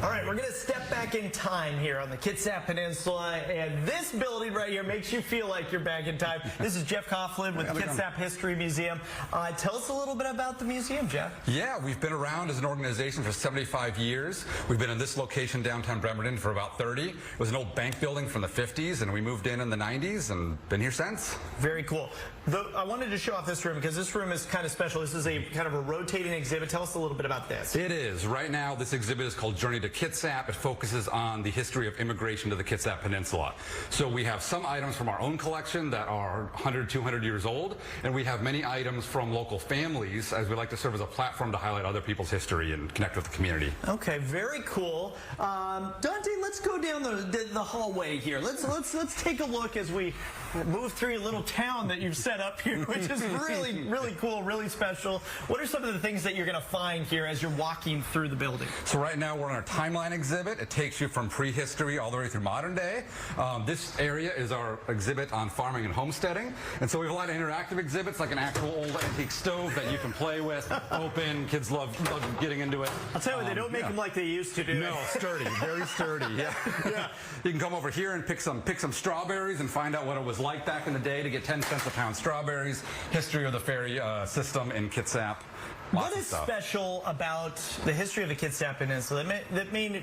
All right, we're going to step back in time here on the Kitsap Peninsula, and this building right here makes you feel like you're back in time. This is Jeff Coughlin with Kitsap History Museum. Tell us a little bit about the museum, Jeff. Yeah, we've been around as an organization for 75 years. We've been in this location downtown Bremerton for about 30. It was an old bank building from the 50s, and we moved in the 90s and been here since. Very cool. I wanted to show off this room because this room is kind of special. This is a kind of a rotating exhibit. Tell us a little bit about this. It is. Right now, this exhibit is called Journey to Kitsap. It focuses on the history of immigration to the Kitsap Peninsula. So we have some items from our own collection that are 100, 200 years old, and we have many items from local families, as we like to serve as a platform to highlight other people's history and connect with the community. Okay, very cool. Dante, let's go down the hallway here. Let's take a look as we move through a little town that you've set up here, which is really cool, really special. What are some of the things that you're going to find here as you're walking through the building? So right now we're on our timeline exhibit. It takes you from prehistory all the way through modern day. This area is our exhibit on farming and homesteading. And so we have a lot of interactive exhibits, like an actual old antique stove that you can play with, open. Kids love getting into it. I'll tell you, they don't make them like they used to do. No, sturdy, very sturdy. Yeah. You can come over here and pick some strawberries and find out what it was like back in the day to get 10 cents a pound strawberries. History of the ferry system in Kitsap. What is special about the history of the Kitsap Peninsula that may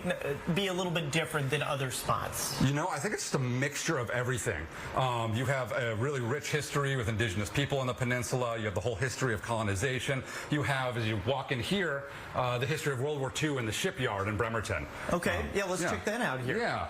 be a little bit different than other spots? You know, I think it's just a mixture of everything. You have a really rich history with indigenous people on the peninsula. You have the whole history of colonization. You have, as you walk in here, the history of World War II in the shipyard in Bremerton. Okay, let's check that out here. Yeah.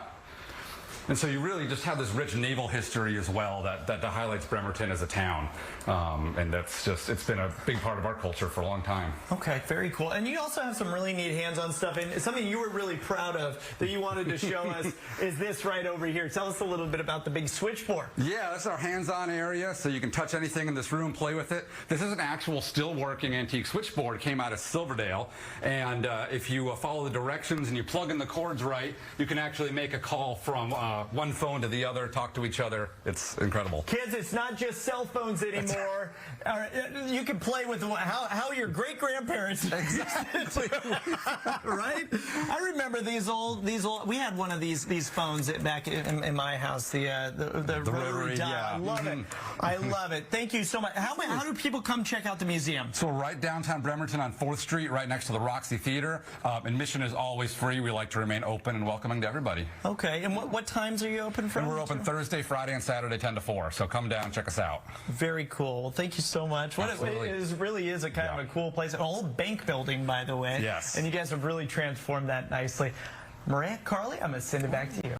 And so you really just have this rich naval history as well that highlights Bremerton as a town. And that's just, it's been a big part of our culture for a long time. Okay, very cool. And you also have some really neat hands-on stuff. And something you were really proud of that you wanted to show us is this right over here. Tell us a little bit about the big switchboard. Yeah, that's our hands-on area, so you can touch anything in this room, play with it. This is an actual still working antique switchboard. It came out of Silverdale. And if you follow the directions and you plug in the cords right, you can actually make a call from one phone to the other, talk to each other. It's incredible. Kids, it's not just cell phones anymore. You can play with how your great-grandparents exactly. right? I remember these old we had one of these phones back in my house, the rotary dial. Yeah. I love it. I love it. Thank you so much. How do people come check out the museum? So we're right downtown Bremerton on 4th Street, right next to the Roxy Theater. Admission is always free. We like to remain open and welcoming to everybody. Okay, and what times are you open from? And we're open Thursday, Friday, and Saturday 10 to 4. So come down, check us out. Very cool. Well, thank you so much. Absolutely. It really is a kind of a cool place. An old bank building, by the way. Yes. And you guys have really transformed that nicely. Maria, Carly, I'm going to send it back to you.